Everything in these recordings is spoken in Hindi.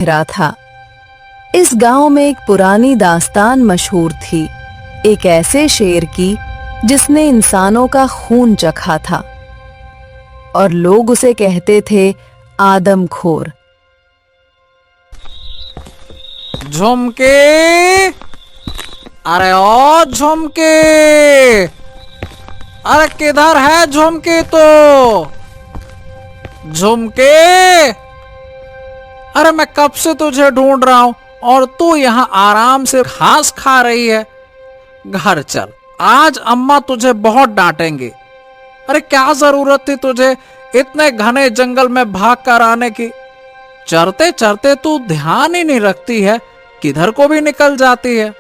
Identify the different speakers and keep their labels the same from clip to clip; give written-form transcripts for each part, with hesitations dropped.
Speaker 1: घिरा था। इस गांव में एक पुरानी दास्तान मशहूर थी, एक ऐसे शेर की जिसने इंसानों का खून चखा था और लोग उसे कहते थे आदमखोर।
Speaker 2: झुमके, अरे ओ झुमके, अरे किधर है झुमके? तो झुमके, अरे मैं कब से तुझे ढूंढ रहा हूं और तू यहाँ आराम से घास खा रही है। घर चल, आज अम्मा तुझे बहुत डांटेंगी। अरे क्या जरूरत थी तुझे इतने घने जंगल में भाग कर आने की? चरते चरते तू ध्यान ही नहीं रखती है, किधर को भी निकल जाती है।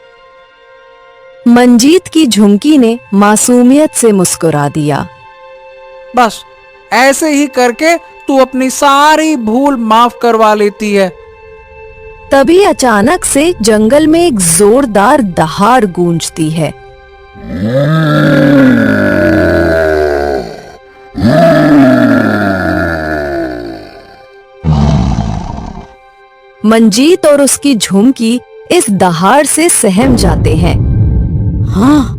Speaker 1: मंजीत की झुमकी ने मासूमियत से मुस्कुरा दिया।
Speaker 2: बस ऐसे ही करके तू अपनी सारी भूल माफ करवा लेती है।
Speaker 1: तभी अचानक से जंगल में एक जोरदार दहाड़ गूंजती है। मंजीत और उसकी झुमकी इस दहाड़ से सहम जाते हैं।
Speaker 2: हाँ,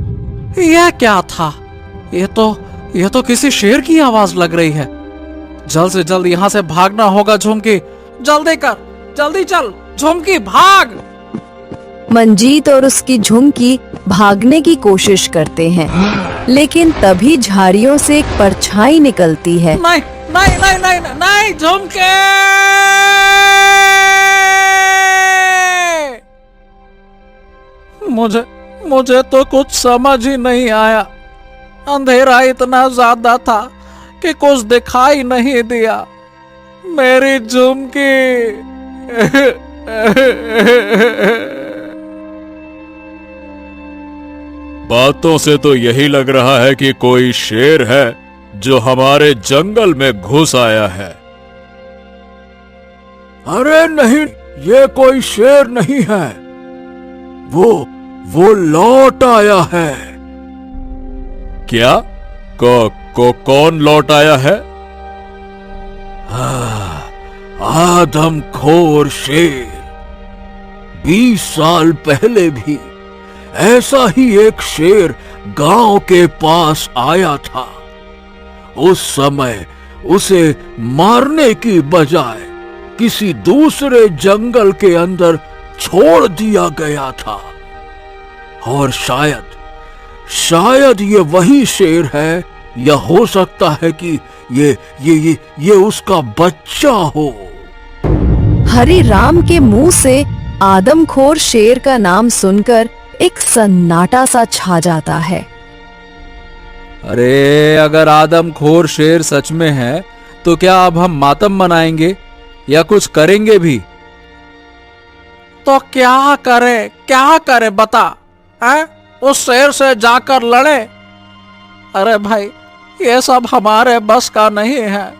Speaker 2: यह क्या था? यह तो किसी शेर की आवाज लग रही है। जल्द से जल्द यहाँ से भागना होगा झुमकी। जल्दी कर, जल्दी चल झुमकी, भाग।
Speaker 1: मंजीत और उसकी झुमकी भागने की कोशिश करते हैं, लेकिन तभी झाड़ियों से एक परछाई निकलती है।
Speaker 2: नहीं नहीं नहीं नहीं नहीं, नहीं झुमके, मुझे तो कुछ समझ ही नहीं आया। अंधेरा इतना ज्यादा था कि कुछ दिखाई नहीं दिया। मेरी झुमकी।
Speaker 3: बातों से तो यही लग रहा है कि कोई शेर है जो हमारे जंगल में घुस आया है।
Speaker 4: अरे नहीं, ये कोई शेर नहीं है, वो लौट आया है।
Speaker 3: क्या? कौन लौट आया है?
Speaker 4: आदमखोर शेर। 20 साल पहले भी ऐसा ही एक शेर गांव के पास आया था। उस समय उसे मारने की बजाय किसी दूसरे जंगल के अंदर छोड़ दिया गया था। और शायद ये वही शेर है, या हो सकता है कि ये उसका बच्चा हो।
Speaker 1: हरि राम के मुंह से आदमखोर शेर का नाम सुनकर एक सन्नाटा सा छा जाता है।
Speaker 2: अरे अगर आदमखोर शेर सच में है तो क्या अब हम मातम मनाएंगे या कुछ करेंगे भी? तो क्या करे बता, है? उस शेर से जाकर लड़े? अरे भाई, ये सब हमारे बस का नहीं है।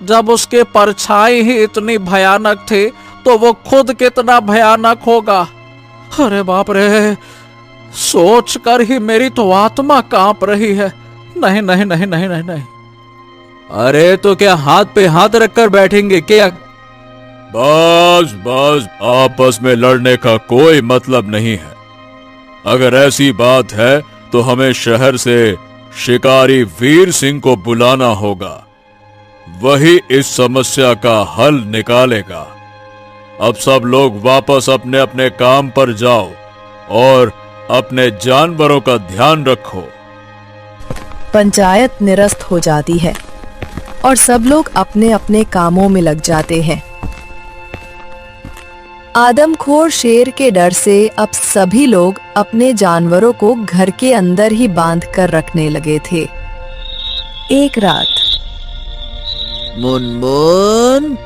Speaker 2: जब उसकी परछाई ही इतनी भयानक थी तो वो खुद कितना भयानक होगा। अरे बाप रे, सोच कर ही मेरी तो आत्मा कांप रही है। नहीं नहीं नहीं नहीं नहीं नहीं। अरे तो क्या हाथ पे हाथ रखकर बैठेंगे क्या?
Speaker 3: बस आपस में लड़ने का कोई मतलब नहीं है। अगर ऐसी बात है तो हमें शहर से शिकारी वीर सिंह को बुलाना होगा। वही इस समस्या का हल निकालेगा। अब सब लोग वापस अपने अपने काम पर जाओ और अपने जानवरों का ध्यान रखो।
Speaker 1: पंचायत निरस्त हो जाती है और सब लोग अपने अपने कामों में लग जाते हैं। आदमखोर शेर के डर से अब सभी लोग अपने जानवरों को घर के अंदर ही बांध कर रखने लगे थे। एक रात,
Speaker 5: मुनमुन,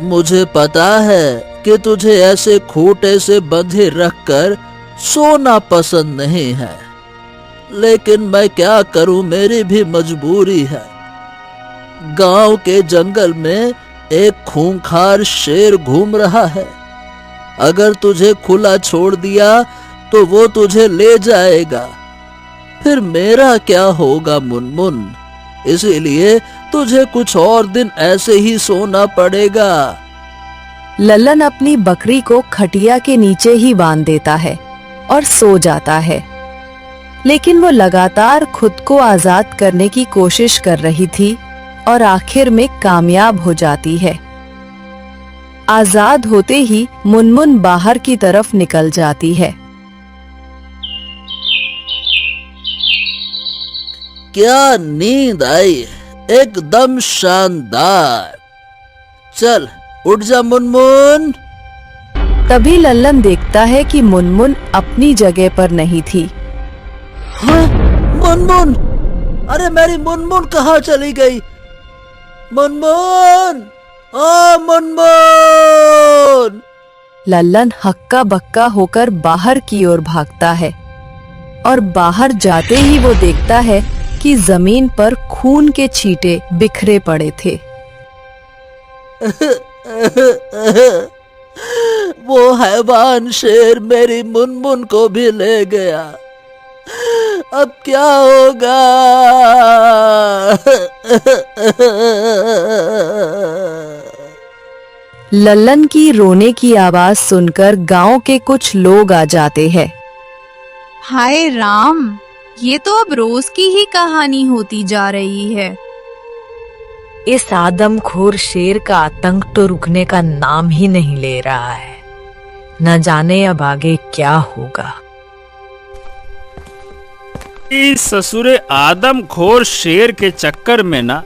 Speaker 5: मुझे पता है कि तुझे ऐसे खूंटे से बंधे रखकर सोना पसंद नहीं है, लेकिन मैं क्या करूं, मेरी भी मजबूरी है। गांव के जंगल में एक खूंखार शेर घूम रहा है। अगर तुझे खुला छोड़ दिया तो वो तुझे ले जाएगा, फिर मेरा क्या होगा मुनमुन? इसीलिए तुझे कुछ और दिन ऐसे ही सोना पड़ेगा।
Speaker 1: लल्लन अपनी बकरी को खटिया के नीचे ही बांध देता है और सो जाता है। लेकिन वो लगातार खुद को आजाद करने की कोशिश कर रही थी और आखिर में कामयाब हो जाती है। आजाद होते ही मुनमुन बाहर की तरफ निकल जाती है।
Speaker 5: क्या नींद आई, एकदम शानदार। चल उठ जा मुनमुन।
Speaker 1: तभी लल्लन देखता है कि मुनमुन अपनी जगह पर नहीं थी।
Speaker 5: हाँ, मुनमुन, अरे मेरी मुनमुन कहाँ चली गई? मुनमुन, ओ मुनमुन।
Speaker 1: लल्लन हक्का बक्का होकर बाहर की ओर भागता है और बाहर जाते ही वो देखता है कि जमीन पर खून के छींटे बिखरे पड़े थे।
Speaker 5: वो हैवान शेर मेरी मुनमुन को भी ले गया, अब क्या होगा?
Speaker 1: लल्लन की रोने की आवाज सुनकर गांव के कुछ लोग आ जाते हैं।
Speaker 6: हाय राम, ये तो अब रोज की ही कहानी होती जा रही है।
Speaker 7: इस आदमखोर शेर का आतंक तो रुकने का नाम ही नहीं ले रहा है। न जाने अब आगे क्या होगा।
Speaker 2: इस ससुरे आदमखोर शेर के चक्कर में ना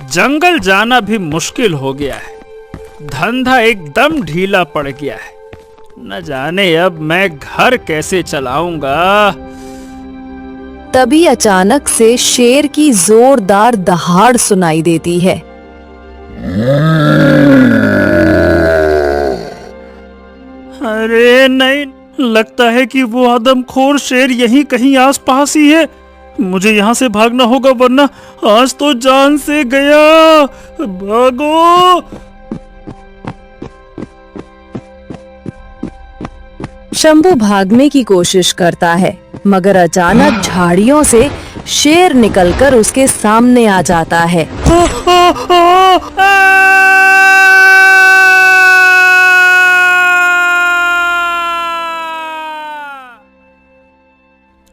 Speaker 2: जंगल जाना भी मुश्किल हो गया है। धंधा एकदम ढीला पड़ गया है। न जाने अब मैं घर कैसे चलाऊंगा।
Speaker 1: तभी अचानक से शेर की जोरदार दहाड़ सुनाई देती है।
Speaker 2: अरे नहीं, लगता है कि वो आदमखोर शेर यहीं कहीं आसपास ही है। मुझे यहाँ से भागना होगा वरना आज तो जान से गया। भागो।
Speaker 1: शंभू भागने की कोशिश करता है मगर अचानक झाड़ियों से शेर निकलकर उसके सामने आ जाता है।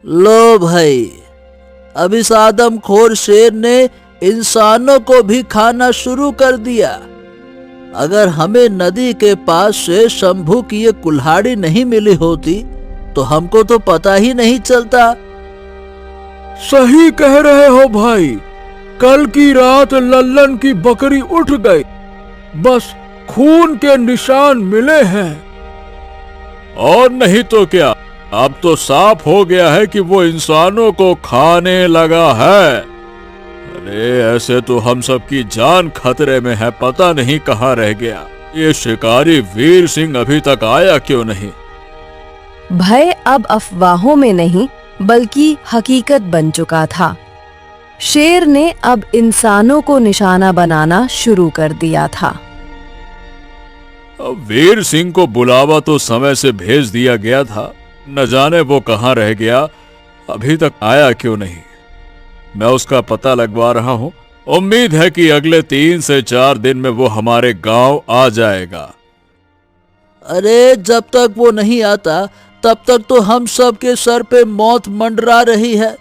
Speaker 5: लो भाई, अब इस आदमखोर शेर ने इंसानों को भी खाना शुरू कर दिया। अगर हमें नदी के पास से शंभू की ये कुल्हाड़ी नहीं मिली होती तो हमको तो पता ही नहीं चलता।
Speaker 4: सही कह रहे हो भाई, कल की रात लल्लन की बकरी उठ गई, बस खून के निशान मिले हैं।
Speaker 3: और नहीं तो क्या, अब तो साफ हो गया है कि वो इंसानों को खाने लगा है। अरे ऐसे तो हम सबकी जान खतरे में है, पता नहीं कहाँ रह गया। ये शिकारी वीर सिंह अभी तक आया क्यों नहीं?
Speaker 1: भय अब अफवाहों में नहीं बल्कि हकीकत बन चुका था। शेर ने अब इंसानों को निशाना बनाना शुरू कर दिया था।
Speaker 3: अब वीर सिंह को बुलावा तो समय से भेज दिया गया था, न जाने वो कहाँ रह गया, अभी तक आया क्यों नहीं। मैं उसका पता लगवा रहा हूँ। उम्मीद है कि अगले 3 से 4 दिन में वो हमारे गांव आ जाएगा।
Speaker 5: अरे जब तक वो नहीं आता तब तक तो हम सब के सर पे मौत मंडरा रही है।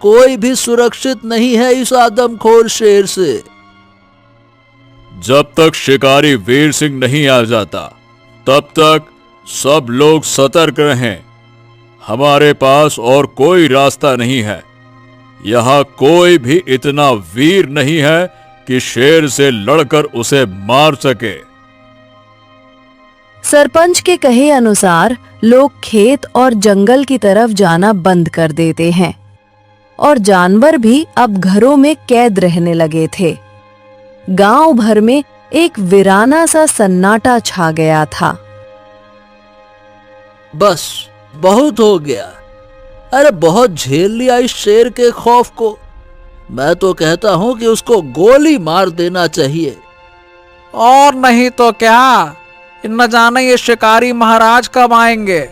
Speaker 5: कोई भी सुरक्षित नहीं है इस आदमखोर शेर से।
Speaker 3: जब तक शिकारी वीर सिंह नहीं आ जाता तब तक सब लोग सतर्क रहें। हमारे पास और कोई रास्ता नहीं है। यहाँ कोई भी इतना वीर नहीं है कि शेर से लड़कर उसे मार सके।
Speaker 1: सरपंच के कहे अनुसार लोग खेत और जंगल की तरफ जाना बंद कर देते हैं और जानवर भी अब घरों में कैद रहने लगे थे। गांव भर में एक वीराना सा सन्नाटा छा गया था।
Speaker 5: बस बहुत हो गया। अरे बहुत झेल लिया इस शेर के खौफ को। मैं तो कहता हूं कि उसको गोली मार देना चाहिए।
Speaker 2: और नहीं तो क्या, न जाने ये शिकारी महाराज कब आएंगे।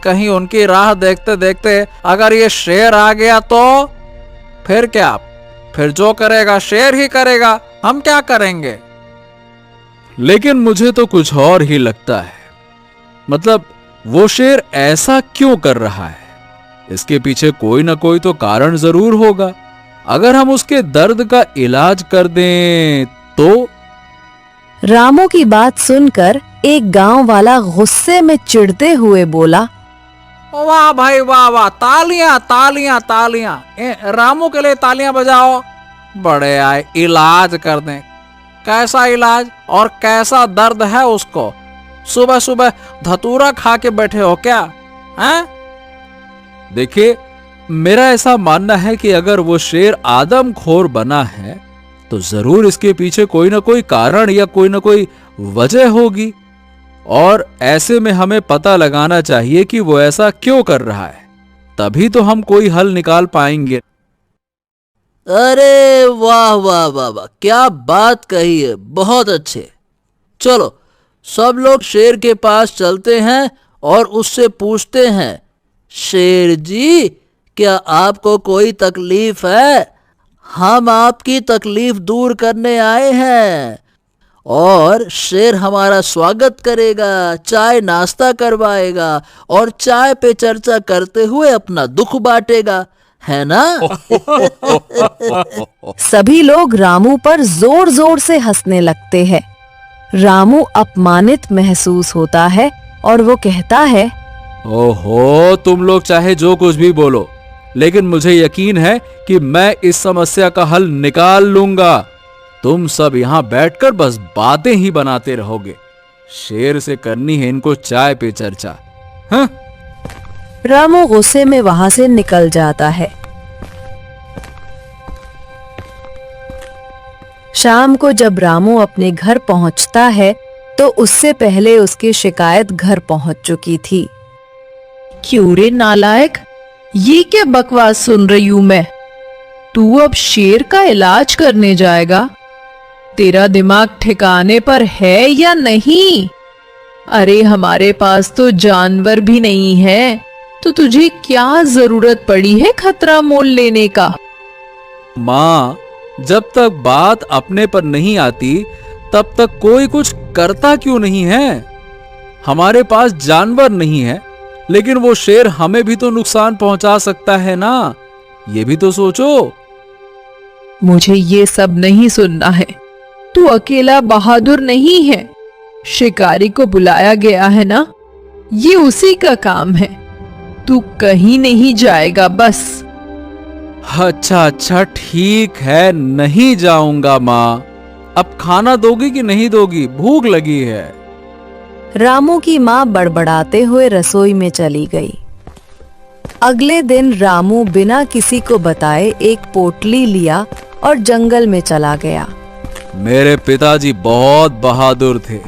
Speaker 2: कहीं उनकी राह देखते देखते अगर ये शेर आ गया तो फिर क्या? फिर जो करेगा शेर ही करेगा, हम क्या करेंगे? लेकिन मुझे तो कुछ और ही लगता है। मतलब वो शेर ऐसा क्यों कर रहा है? इसके पीछे कोई ना कोई तो कारण जरूर होगा। अगर हम उसके दर्द का इलाज कर दें तो।
Speaker 1: रामू की बात सुनकर एक गांव वाला गुस्से में चिढ़ते हुए बोला,
Speaker 2: वाह भाई वाह वाह, तालियां तालियां तालियां, रामू के लिए तालियां बजाओ। बड़े आए, इलाज कर दें। कैसा इलाज और कैसा दर्द है उसको? सुबह सुबह धतूरा खा के बैठे हो क्या? हैं? देखिए, मेरा ऐसा मानना है कि अगर वो शेर आदमखोर बना है तो जरूर इसके पीछे कोई ना कोई कारण या कोई ना कोई वजह होगी, और ऐसे में हमें पता लगाना चाहिए कि वो ऐसा क्यों कर रहा है। तभी तो हम कोई हल निकाल पाएंगे।
Speaker 5: अरे वाह वाह वाह वाह, क्या बात कही है, बहुत अच्छे। चलो सब लोग शेर के पास चलते हैं और उससे पूछते हैं, शेर जी क्या आपको कोई तकलीफ है? हम आपकी तकलीफ दूर करने आए हैं और शेर हमारा स्वागत करेगा, चाय नाश्ता करवाएगा और चाय पे चर्चा करते हुए अपना दुख बांटेगा, है ना?
Speaker 1: सभी लोग रामू पर जोर जोर से हंसने लगते हैं। रामू अपमानित महसूस होता है और वो कहता है,
Speaker 2: ओहो, तुम लोग चाहे जो कुछ भी बोलो, लेकिन मुझे यकीन है कि मैं इस समस्या का हल निकाल लूंगा। तुम सब यहाँ बैठकर बस बातें ही बनाते रहोगे। शेर से करनी है इनको चाय पे चर्चा। हाँ?
Speaker 1: रामू गुस्से में वहां से निकल जाता है। शाम को जब रामू अपने घर पहुंचता है तो उससे पहले उसकी शिकायत घर पहुंच चुकी थी।
Speaker 8: क्यों रे नालायक, ये क्या बकवास सुन रही हूं मैं? तू अब शेर का इलाज करने जाएगा? तेरा दिमाग ठिकाने पर है या नहीं? अरे हमारे पास तो जानवर भी नहीं है, तो तुझे क्या जरूरत पड़ी है खतरा मोल लेने का?
Speaker 2: माँ, जब तक बात अपने पर नहीं आती तब तक कोई कुछ करता क्यों नहीं है? हमारे पास जानवर नहीं है, लेकिन वो शेर हमें भी तो नुकसान पहुंचा सकता है ना, ये भी तो सोचो।
Speaker 8: मुझे ये सब नहीं सुनना है। तू अकेला बहादुर नहीं है, शिकारी को बुलाया गया है ना, ये उसी का काम है। तू कहीं नहीं जाएगा बस।
Speaker 2: अच्छा अच्छा, ठीक है, नहीं जाऊंगा माँ। अब खाना दोगी कि नहीं दोगी? भूख लगी है।
Speaker 1: रामू की माँ बड़बड़ाते हुए रसोई में चली गई। अगले दिन रामू बिना किसी को बताए एक पोटली लिया और जंगल में चला गया।
Speaker 2: मेरे पिताजी बहुत बहादुर थे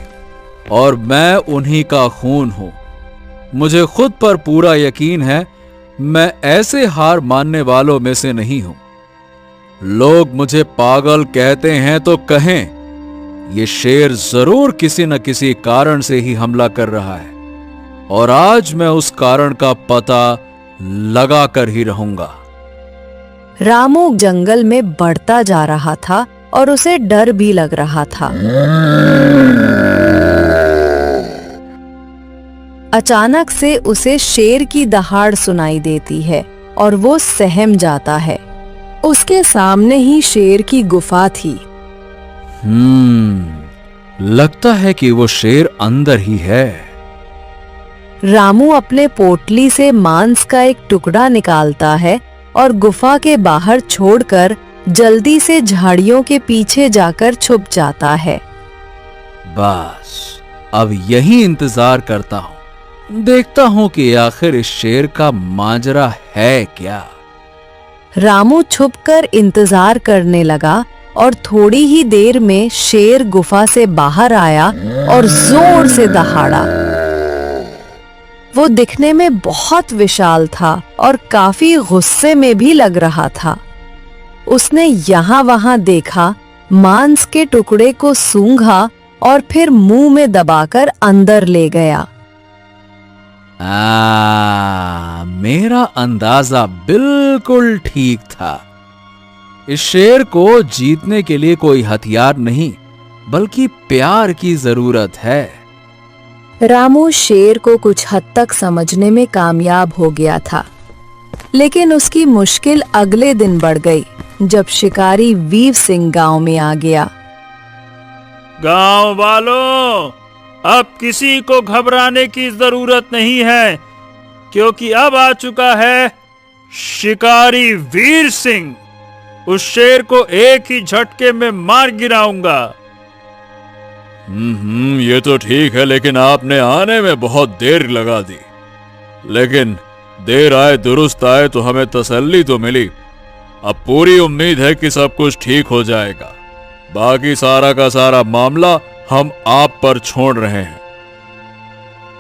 Speaker 2: और मैं उन्हीं का खून हूं। मुझे खुद पर पूरा यकीन है, मैं ऐसे हार मानने वालों में से नहीं हूं। लोग मुझे पागल कहते हैं तो कहें, ये शेर जरूर किसी न किसी कारण से ही हमला कर रहा है, और आज मैं उस कारण का पता लगा कर ही रहूंगा।
Speaker 1: रामू जंगल में बढ़ता जा रहा था और उसे डर भी लग रहा था। अचानक से उसे शेर की दहाड़ सुनाई देती है और वो सहम जाता है। उसके सामने ही शेर की गुफा थी।
Speaker 2: लगता है कि वो शेर अंदर ही है।
Speaker 1: रामू अपने पोटली से मांस का एक टुकड़ा निकालता है और गुफा के बाहर छोड़कर जल्दी से झाड़ियों के पीछे जाकर छुप जाता है।
Speaker 2: बस अब यही इंतजार करता हूं, देखता हूं कि आखिर इस शेर का माजरा है क्या।
Speaker 1: रामू छुपकर इंतजार करने लगा और थोड़ी ही देर में शेर गुफा से बाहर आया और जोर से दहाड़ा। वो दिखने में बहुत विशाल था और काफी गुस्से में भी लग रहा था। उसने यहाँ वहां देखा, मांस के टुकड़े को सूंघा और फिर मुंह में दबाकर अंदर ले गया।
Speaker 2: मेरा अंदाजा बिल्कुल ठीक था। इस शेर को जीतने के लिए कोई हथियार नहीं, बल्कि प्यार की जरूरत है।
Speaker 1: रामू शेर को कुछ हद तक समझने में कामयाब हो गया था, लेकिन उसकी मुश्किल अगले दिन बढ़ गई जब शिकारी वीर सिंह गांव में आ गया।
Speaker 9: गांव वालों, अब किसी को घबराने की जरूरत नहीं है, क्योंकि अब आ चुका है शिकारी वीर सिंह। उस शेर को एक ही झटके में मार गिराऊंगा।
Speaker 3: ये तो ठीक है, लेकिन आपने आने में बहुत देर लगा दी। लेकिन देर आए दुरुस्त आए तो हमें तसल्ली तो मिली। अब पूरी उम्मीद है कि सब कुछ ठीक हो जाएगा। बाकी सारा का सारा मामला हम आप पर छोड़ रहे हैं।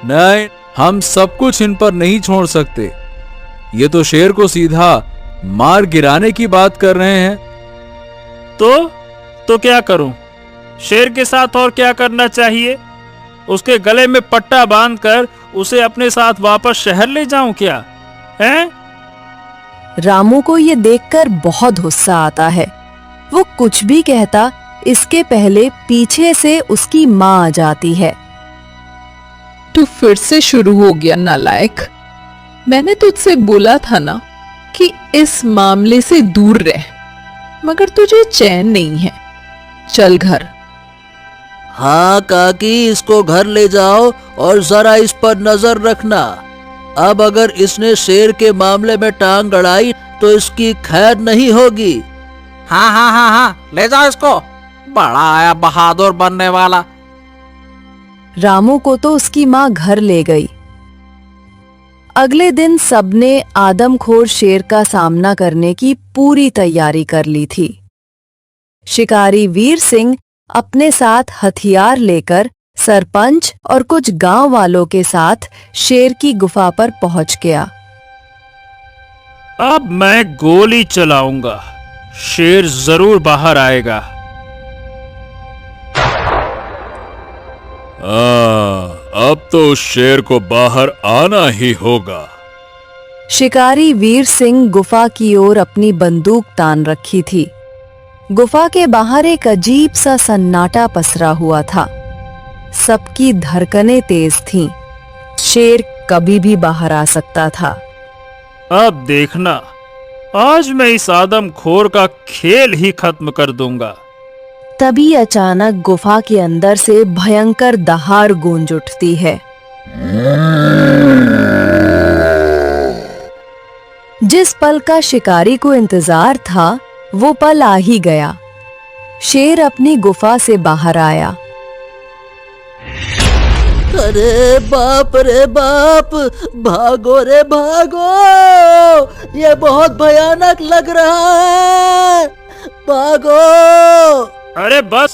Speaker 2: नहीं, हम सब कुछ इन पर नहीं छोड़ सकते। ये तो शेर को सीधा मार गिराने की बात कर रहे हैं।
Speaker 9: तो क्या करूं? शेर के साथ और क्या करना चाहिए? उसके गले में पट्टा बांधकर उसे अपने साथ वापस शहर ले जाऊं क्या? हैं?
Speaker 1: रामू को ये देखकर बहुत गुस्सा आता है। वो कुछ भी कहता, इसके पहले पीछे से उसकी माँ आ जाती है।
Speaker 8: तू फिर से शुरू हो गया नालायक। मैंने तुझसे बोला था ना कि इस मामले से दूर रह, मगर तुझे चैन नहीं है। चल घर।
Speaker 5: हाँ काकी, इसको घर ले जाओ और जरा इस पर नजर रखना। अब अगर इसने शेर के मामले में टांग अड़ाई तो इसकी खैर नहीं होगी।
Speaker 2: हाँ हाँ हाँ हाँ, ले जाओ इसको। बड़ा आया बहादुर बनने वाला।
Speaker 1: रामू को तो उसकी माँ घर ले गई। अगले दिन सबने आदमखोर शेर का सामना करने की पूरी तैयारी कर ली थी। शिकारी वीर सिंह अपने साथ हथियार लेकर सरपंच और कुछ गांव वालों के साथ शेर की गुफा पर पहुंच गया।
Speaker 9: अब मैं गोली चलाऊंगा, शेर जरूर बाहर आएगा।
Speaker 3: अब तो उस शेर को बाहर आना ही होगा।
Speaker 1: शिकारी वीर सिंह गुफा की ओर अपनी बंदूक तान रखी थी। गुफा के बाहर एक अजीब सा सन्नाटा पसरा हुआ था। सबकी धड़कनें तेज थीं। शेर कभी भी बाहर आ सकता था।
Speaker 9: अब देखना, आज मैं इस आदमखोर का खेल ही खत्म कर दूंगा।
Speaker 1: तभी अचानक गुफा के अंदर से भयंकर दहाड़ गूंज उठती है। जिस पल का शिकारी को इंतजार था, वो पल आ ही गया। शेर अपनी गुफा से बाहर आया।
Speaker 5: अरे बाप रे बाप, भागो रे भागो, ये बहुत भयानक लग रहा है, भागो।
Speaker 9: अरे बस,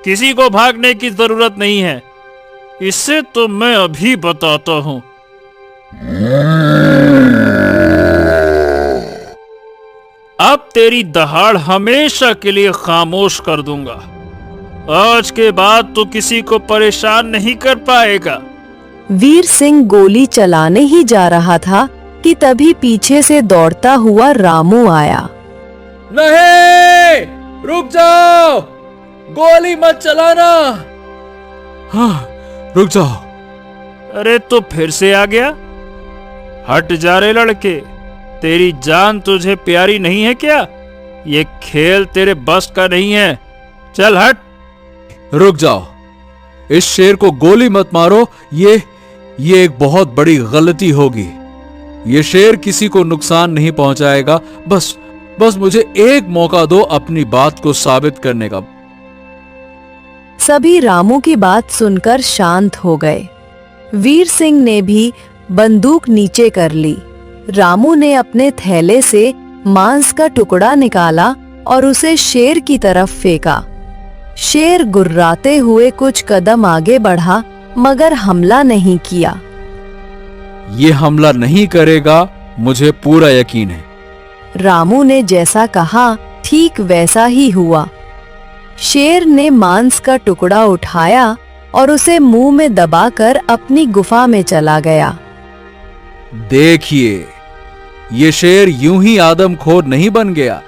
Speaker 9: किसी को भागने की जरूरत नहीं है। इससे तो मैं अभी बताता हूँ। अब तेरी दहाड़ हमेशा के लिए खामोश कर दूंगा। आज के बाद तो किसी को परेशान नहीं कर पाएगा।
Speaker 1: वीर सिंह गोली चलाने ही जा रहा था कि तभी पीछे से दौड़ता हुआ रामू आया।
Speaker 2: नहीं, रुक जाओ, गोली मत चलाना।
Speaker 3: हाँ, रुक जाओ।
Speaker 9: अरे तो फिर से आ गया? हट जा रे लड़के, तेरी जान तुझे प्यारी नहीं है क्या? ये खेल तेरे बस का नहीं है। चल हट।
Speaker 2: रुक जाओ, इस शेर को गोली मत मारो। ये एक बहुत बड़ी गलती होगी। ये शेर किसी को नुकसान नहीं पहुंचाएगा। बस मुझे एक मौका दो अपनी बात को साबित करने का।
Speaker 1: सभी रामू की बात सुनकर शांत हो गए। वीर सिंह ने भी बंदूक नीचे कर ली। रामू ने अपने थैले से मांस का टुकड़ा निकाला और उसे शेर की तरफ फेंका। शेर गुर्राते हुए कुछ कदम आगे बढ़ा, मगर हमला नहीं किया।
Speaker 2: ये हमला नहीं करेगा, मुझे पूरा यकीन है।
Speaker 1: रामू ने जैसा कहा ठीक वैसा ही हुआ। शेर ने मांस का टुकड़ा उठाया और उसे मुंह में दबाकर अपनी गुफा में चला गया।
Speaker 2: देखिए, ये शेर यूं ही आदमखोर नहीं बन गया।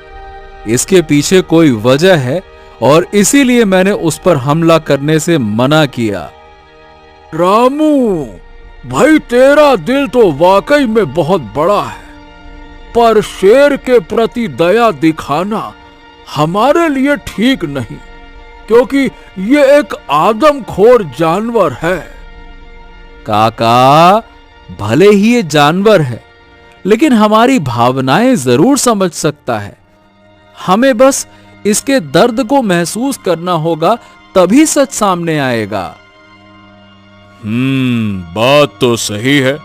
Speaker 2: इसके पीछे कोई वजह है और इसीलिए मैंने उस पर हमला करने से मना किया।
Speaker 4: रामू भाई, तेरा दिल तो वाकई में बहुत बड़ा है, पर शेर के प्रति दया दिखाना हमारे लिए ठीक नहीं, क्योंकि ये एक आदमखोर जानवर है।
Speaker 2: काका, भले ही ये जानवर है, लेकिन हमारी भावनाएं जरूर समझ सकता है। हमें बस इसके दर्द को महसूस करना होगा, तभी सच सामने आएगा।
Speaker 3: बात तो सही है,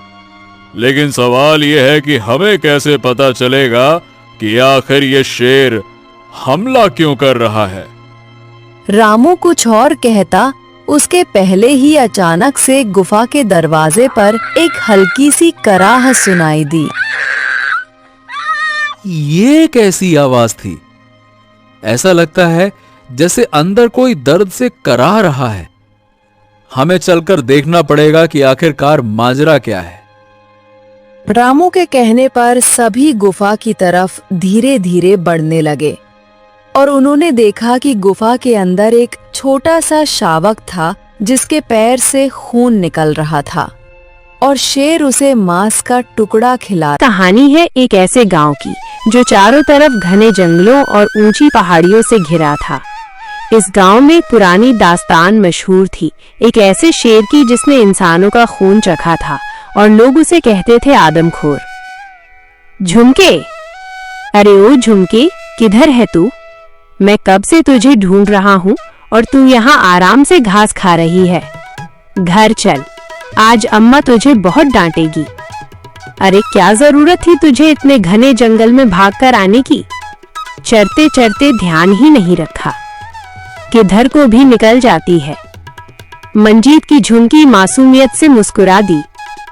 Speaker 3: लेकिन सवाल यह है कि हमें कैसे पता चलेगा कि आखिर ये शेर हमला क्यों कर रहा है।
Speaker 1: रामू कुछ और कहता, उसके पहले ही अचानक से गुफा के दरवाजे पर एक हल्की सी कराह सुनाई दी।
Speaker 2: ये कैसी आवाज थी? ऐसा लगता है जैसे अंदर कोई दर्द से कराह रहा है। हमें चलकर देखना पड़ेगा कि आखिरकार माजरा क्या है।
Speaker 1: रामू के कहने पर सभी गुफा की तरफ धीरे धीरे बढ़ने लगे और उन्होंने देखा कि गुफा के अंदर एक छोटा सा शावक था, जिसके पैर से खून निकल रहा था और शेर उसे मांस का टुकड़ा खिला।
Speaker 10: कहानी है एक ऐसे गांव की जो चारों तरफ घने जंगलों और ऊंची पहाड़ियों से घिरा था। इस गांव में पुरानी दास्तान मशहूर थी, एक ऐसे शेर की जिसने इंसानों का खून चखा था और लोग उसे कहते थे आदमखोर। झुमके, अरे ओ झुमके, किधर है तू? मैं कब से तुझे ढूंढ रहा हूँ और तू यहाँ आराम से घास खा रही है। घर चल, आज अम्मा तुझे बहुत डांटेगी। अरे क्या जरूरत थी तुझे इतने घने जंगल में भागकर आने की? चरते चरते ध्यान ही नहीं रखा, किधर को भी निकल जाती है। मंजीत की झुमकी मासूमियत से मुस्कुरा दी।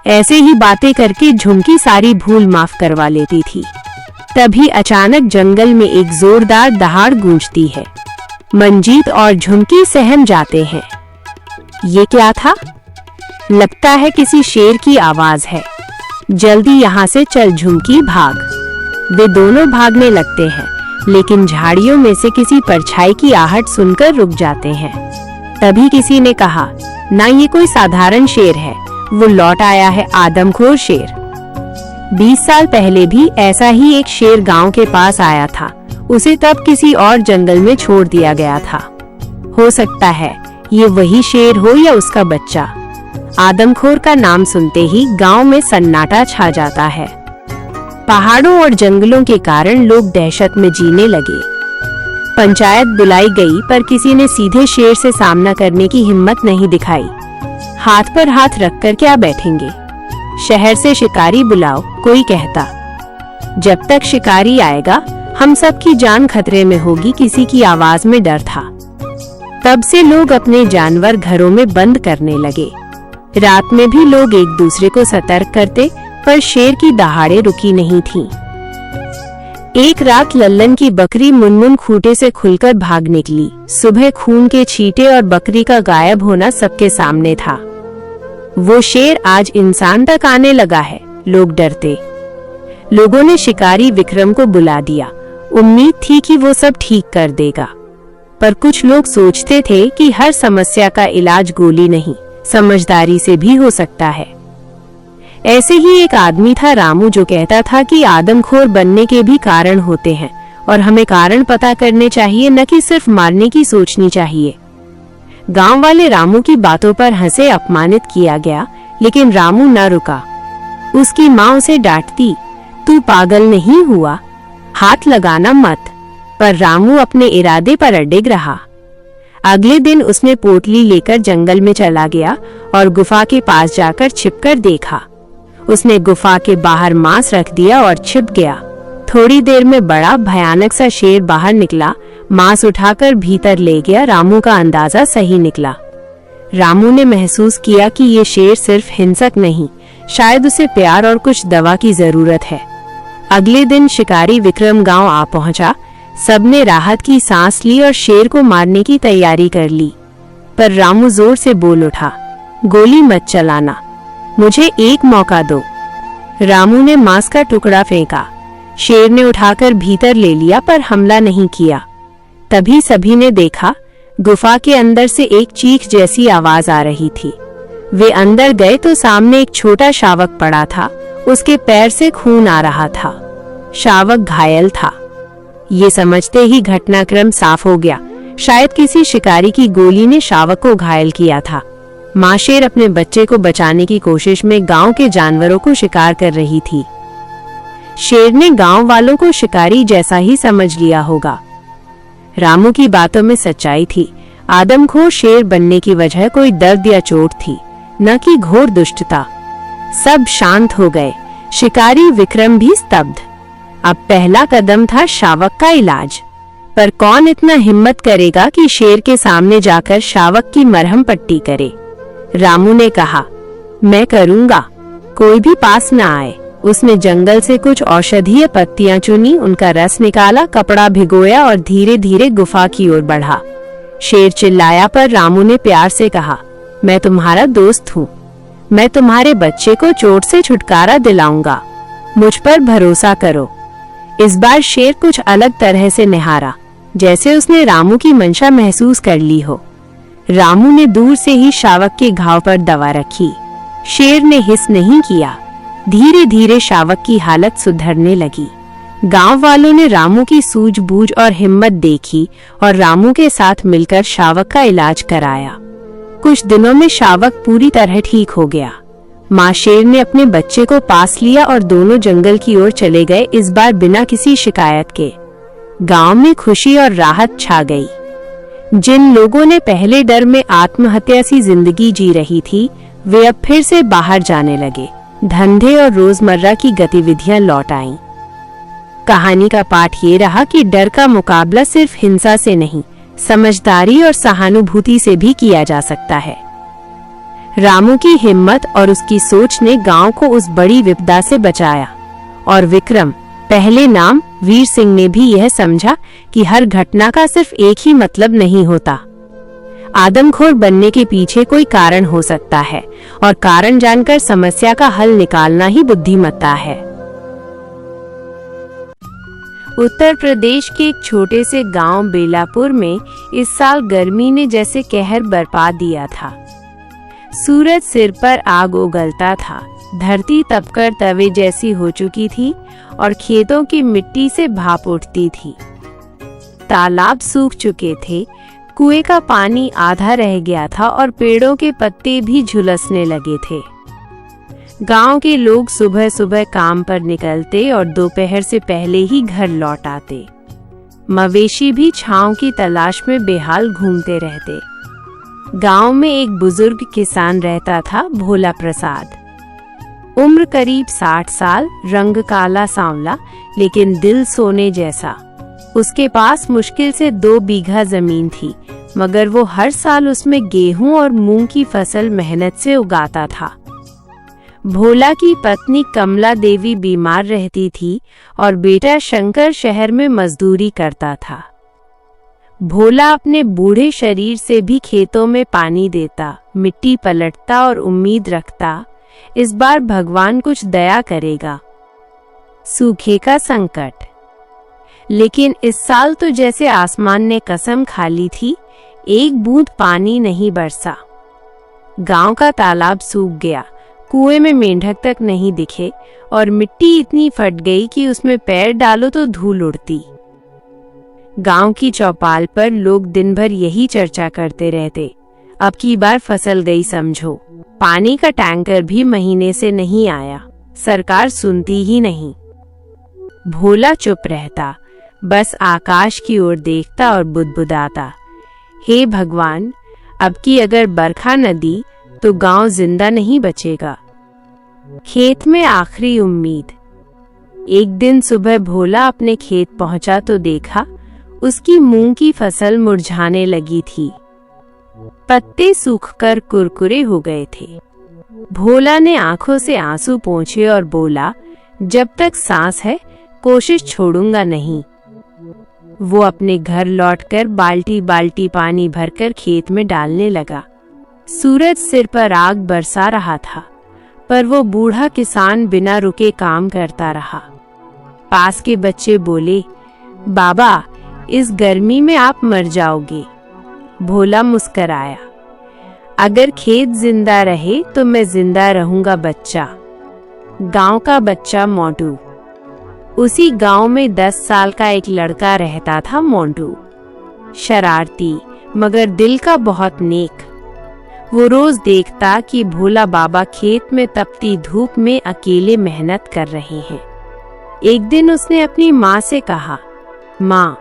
Speaker 10: ऐसे ही बातें करके झुमकी सारी भूल माफ करवा लेती थी। तभी अचानक जंगल में एक जोरदार दहाड़ गूंजती है। मंजीत और झुमकी सहम जाते हैं। ये क्या था? लगता है किसी शेर की आवाज है। जल्दी यहाँ से चल झुमकी, भाग। वे दोनों भागने लगते हैं, लेकिन झाड़ियों में से किसी परछाई की आहट सुनकर रुक जाते हैं। तभी किसी ने कहा, ना ये कोई साधारण शेर है, वो लौट आया है आदमखोर शेर। 20 साल पहले भी ऐसा ही एक शेर गांव के पास आया था। उसे तब किसी और जंगल में छोड़ दिया गया था। हो सकता है ये वही शेर हो या उसका बच्चा। आदमखोर का नाम सुनते ही गांव में सन्नाटा छा जाता है। पहाड़ों और जंगलों के कारण लोग दहशत में जीने लगे। पंचायत बुलाई गई, पर किसी ने सीधे शेर से सामना करने की हिम्मत नहीं दिखाई। हाथ पर हाथ रखकर क्या बैठेंगे? शहर से शिकारी बुलाओ, कोई कहता। जब तक शिकारी आएगा हम सबकी जान खतरे में होगी, किसी की आवाज में डर था। तब से लोग अपने जानवर घरों में बंद करने लगे। रात में भी लोग एक दूसरे को सतर्क करते, पर शेर की दहाड़े रुकी नहीं थीं। एक रात लल्लन की बकरी मुनमुन खूंटे से खुलकर भाग निकली। सुबह खून के छींटे और बकरी का गायब होना सबके सामने था। वो शेर आज इंसान तक आने लगा है। लोग डरते। लोगों ने शिकारी विक्रम को बुला दिया। उम्मीद थी कि वो सब ठीक कर देगा, पर कुछ लोग सोचते थे कि हर समस्या का इलाज गोली नहीं, समझदारी से भी हो सकता है। ऐसे ही एक आदमी था रामू, जो कहता था कि आदमखोर बनने के भी कारण होते हैं और हमें कारण पता करने चाहिए, न कि सिर्फ मारने की सोचनी चाहिए। गांव वाले रामू की बातों पर हंसे, अपमानित किया गया, लेकिन रामू न रुका। उसकी माँ उसे डांटती, तू पागल नहीं हुआ, हाथ लगाना मत। पर रामू अपने इरादे पर अडिग रहा। अगले दिन उसने पोटली लेकर जंगल में चला गया और गुफा के पास जाकर छिपकर देखा। उसने गुफा के बाहर मांस रख दिया और छिप गया। थोड़ी देर में बड़ा भयानक सा शेर बाहर निकला, मांस उठाकर भीतर ले गया। रामू का अंदाजा सही निकला। रामू ने महसूस किया कि ये शेर सिर्फ हिंसक नहीं, शायद उसे प्यार और कुछ दवा की जरूरत है। अगले दिन शिकारी विक्रम गांव आ पहुंचा। सबने राहत की सांस ली और शेर को मारने की तैयारी कर ली। पर रामू जोर से बोल उठा, गोली मत चलाना, मुझे एक मौका दो। रामू ने मांस का टुकड़ा फेंका। शेर ने उठाकर भीतर ले लिया, पर हमला नहीं किया। तभी सभी ने देखा गुफा के अंदर से एक चीख जैसी आवाज आ रही थी। वे अंदर गए तो सामने एक छोटा शावक पड़ा था। उसके पैर से खून आ रहा था। शावक घायल था। ये समझते ही घटनाक्रम साफ हो गया। शायद किसी शिकारी की गोली ने शावक को घायल किया था। माँ शेर अपने बच्चे को बचाने की कोशिश में गांव के जानवरों को शिकार कर रही थी। शेर ने गांव वालों को शिकारी जैसा ही समझ लिया होगा। रामू की बातों में सच्चाई थी। आदमखोर शेर बनने की वजह कोई दर्द या चोट थी, न कि घोर दुष्टता। सब शांत हो गए। शिकारी विक्रम भी स्तब्ध। अब पहला कदम था शावक का इलाज। पर कौन इतना हिम्मत करेगा कि शेर के सामने जाकर शावक की मरहम पट्टी करे? रामू ने कहा, मैं करूंगा, कोई भी पास न आए। उसने जंगल से कुछ औषधीय पत्तियां चुनी, उनका रस निकाला, कपड़ा भिगोया और धीरे धीरे गुफा की ओर बढ़ा। शेर चिल्लाया पर रामू ने प्यार से कहा, मैं तुम्हारा दोस्त हूँ। मैं तुम्हारे बच्चे को चोट से छुटकारा दिलाऊंगा। मुझ पर भरोसा करो। इस बार शेर कुछ अलग तरह से निहारा, जैसे उसने रामू की मंशा महसूस कर ली हो। रामू ने दूर से ही शावक के घाव पर दवा रखी। शेर ने हिस नहीं किया। धीरे धीरे शावक की हालत सुधरने लगी। गांव वालों ने रामू की सूझबूझ और हिम्मत देखी और रामू के साथ मिलकर शावक का इलाज कराया। कुछ दिनों में शावक पूरी तरह ठीक हो गया। माँ शेर ने अपने बच्चे को पास लिया और दोनों जंगल की ओर चले गए, इस बार बिना किसी शिकायत के। गांव में खुशी और राहत छा गई। जिन लोगों ने पहले डर में आत्महत्या सी जिंदगी जी रही थी, वे अब फिर से बाहर जाने लगे। धंधे और रोजमर्रा की गतिविधियां लौट आईं। कहानी का पाठ ये रहा कि डर का मुकाबला सिर्फ हिंसा से नहीं, समझदारी और सहानुभूति से भी किया जा सकता है। रामू की हिम्मत और उसकी सोच ने गांव को उस बड़ी विपदा से बचाया। और विक्रम, पहले नाम वीर सिंह, ने भी यह समझा कि हर घटना का सिर्फ एक ही मतलब नहीं होता। आदमखोर बनने के पीछे कोई कारण हो सकता है और कारण जानकर समस्या का हल निकालना ही बुद्धिमत्ता है। उत्तर प्रदेश के एक छोटे से गांव बेलापुर में इस साल गर्मी ने जैसे कहर बरपा दिया था। सूरज सिर पर आग उगलता था। धरती तपकर तवे जैसी हो चुकी थी और खेतों की मिट्टी से भाप उठती थी। तालाब सूख चुके थे, कुएं का पानी आधा रह गया था और पेड़ों के पत्ते भी झुलसने लगे थे। गांव के लोग सुबह सुबह काम पर निकलते और दोपहर से पहले ही घर लौट आते। मवेशी भी छांव की तलाश में बेहाल घूमते रहते। गांव में एक बुजुर्ग किसान रहता था, भोला प्रसाद। उम्र करीब 60 साल, रंग काला सांवला, लेकिन दिल सोने जैसा। उसके पास मुश्किल से 2 बीघा जमीन थी, मगर वो हर साल उसमें गेहूं और मूंग की फसल मेहनत से उगाता था। भोला की पत्नी कमला देवी बीमार रहती थी और बेटा शंकर शहर में मजदूरी करता था। भोला अपने बूढ़े शरीर से भी खेतों में पानी देता, मिट्टी पलटता और उम्मीद रखता, इस बार भगवान कुछ दया करेगा। सूखे का संकट। लेकिन इस साल तो जैसे आसमान ने कसम खा ली थी, एक बूंद पानी नहीं बरसा। गांव का तालाब सूख गया, कुएं में मेंढक तक नहीं दिखे और मिट्टी इतनी फट गई कि उसमें पैर डालो तो धूल उड़ती। गांव की चौपाल पर लोग दिन भर यही चर्चा करते रहते, अब की बार फसल गई समझो। पानी का टैंकर भी महीने से नहीं आया, सरकार सुनती ही नहीं। भोला चुप रहता, बस आकाश की ओर देखता और बुदबुदाता, हे भगवान, अब की अगर बरखा न दी तो गांव जिंदा नहीं बचेगा। खेत में आखिरी उम्मीद। एक दिन सुबह भोला अपने खेत पहुंचा तो देखा उसकी मूंग की फसल मुरझाने लगी थी। पत्ते सूखकर कुरकुरे हो गए थे। भोला ने आंखों से आंसू पोंछे और बोला, जब तक सांस है कोशिश छोड़ूंगा नहीं। वो अपने घर लौटकर बाल्टी बाल्टी पानी भरकर खेत में डालने लगा। सूरज सिर पर आग बरसा रहा था, पर वो बूढ़ा किसान बिना रुके काम करता रहा। पास के बच्चे बोले, बाबा इस गर्मी में आप मर जाओगे। भोला मुस्कराया। अगर खेत जिंदा रहे तो मैं जिंदा रहूंगा बच्चा। गांव का बच्चा मोंटू। उसी गांव में 10 साल का एक लड़का रहता था, मोंटू। शरारती मगर दिल का बहुत नेक। वो रोज देखता कि भोला बाबा खेत में तपती धूप में अकेले मेहनत कर रहे हैं। एक दिन उसने अपनी माँ से कहा, माँ,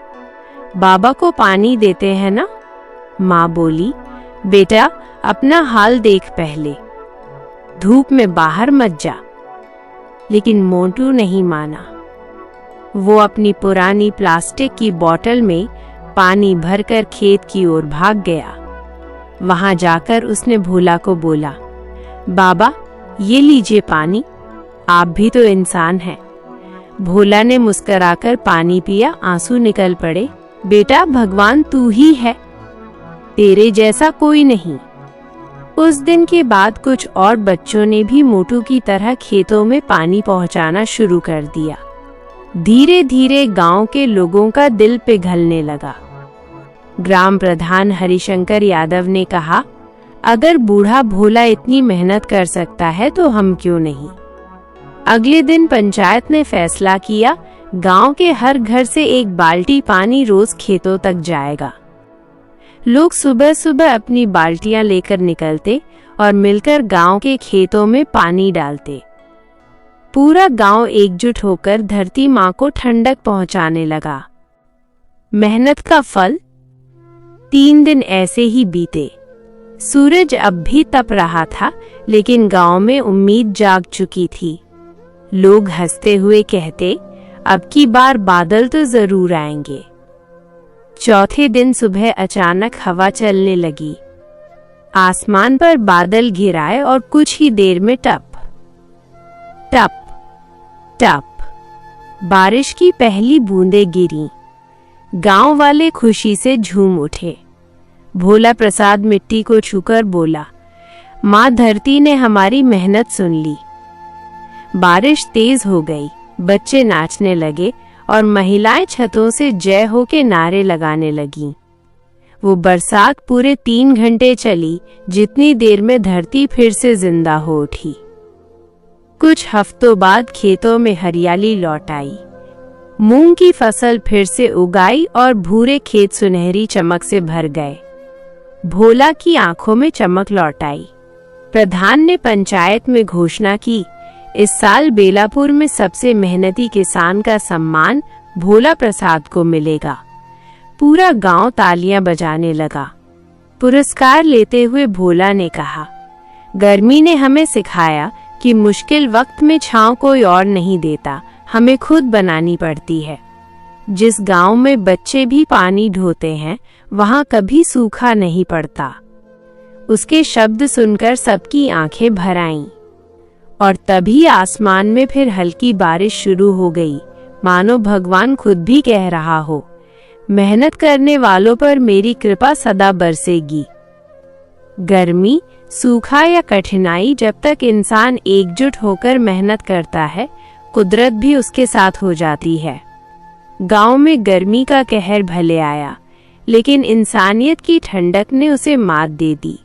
Speaker 10: बाबा को पानी देते हैं ना? माँ बोली, बेटा अपना हाल देख पहले, धूप में बाहर मत जा। लेकिन मोंटू नहीं माना। वो अपनी पुरानी प्लास्टिक की बोतल में पानी भरकर खेत की ओर भाग गया। वहां जाकर उसने भोला को बोला, बाबा ये लीजिए पानी, आप भी तो इंसान हैं। भोला ने मुस्कुराकर पानी पिया, आंसू निकल पड़े। बेटा भगवान तू ही है, तेरे जैसा कोई नहीं। उस दिन के बाद कुछ और बच्चों ने भी मोटू की तरह खेतों में पानी पहुंचाना शुरू कर दिया। धीरे धीरे गांव के लोगों का दिल पिघलने लगा। ग्राम प्रधान हरिशंकर यादव ने कहा, अगर बूढ़ा भोला इतनी मेहनत कर सकता है तो हम क्यों नहीं। अगले दिन पंचायत ने फैसला किया, गांव के हर घर से एक बाल्टी पानी रोज खेतों तक जाएगा। लोग सुबह सुबह अपनी बाल्टियां लेकर निकलते और मिलकर गांव के खेतों में पानी डालते। पूरा गांव एकजुट होकर धरती माँ को ठंडक पहुंचाने लगा। मेहनत का फल। 3 दिन ऐसे ही बीते। सूरज अब भी तप रहा था, लेकिन गांव में उम्मीद जाग चुकी थी। लोग हंसते हुए कहते, अब की बार बादल तो जरूर आएंगे। चौथे दिन सुबह अचानक हवा चलने लगी। आसमान पर बादल घिर आए और कुछ ही देर में टप टप टप बारिश की पहली बूंदें गिरी। गांव वाले खुशी से झूम उठे। भोला प्रसाद मिट्टी को छूकर बोला, माँ धरती ने हमारी मेहनत सुन ली। बारिश तेज हो गई, बच्चे नाचने लगे और महिलाएं छतों से जय हो के नारे लगाने लगीं। वो बरसात पूरे 3 घंटे चली, जितनी देर में धरती फिर से जिंदा हो उठी। कुछ हफ्तों बाद खेतों में हरियाली लौट आई। मूंग की फसल फिर से उगाई और भूरे खेत सुनहरी चमक से भर गए। भोला की आंखों में चमक लौट आई। प्रधान ने पंचायत में घोषणा की, इस साल बेलापुर में सबसे मेहनती किसान का सम्मान भोला प्रसाद को मिलेगा। पूरा गांव तालियां बजाने लगा। पुरस्कार लेते हुए भोला ने कहा, गर्मी ने हमें सिखाया कि मुश्किल वक्त में छांव कोई और नहीं देता, हमें खुद बनानी पड़ती है। जिस गांव में बच्चे भी पानी ढोते हैं, वहां कभी सूखा नहीं पड़ता। उसके शब्द सुनकर सबकी आंखें भर आईं। और तभी आसमान में फिर हल्की बारिश शुरू हो गई, मानो भगवान खुद भी कह रहा हो, मेहनत करने वालों पर मेरी कृपा सदा बरसेगी। गर्मी, सूखा या कठिनाई, जब तक इंसान एकजुट होकर मेहनत करता है, कुदरत भी उसके साथ हो जाती है। गांव में गर्मी का कहर भले आया, लेकिन इंसानियत की ठंडक ने उसे मात दे दी।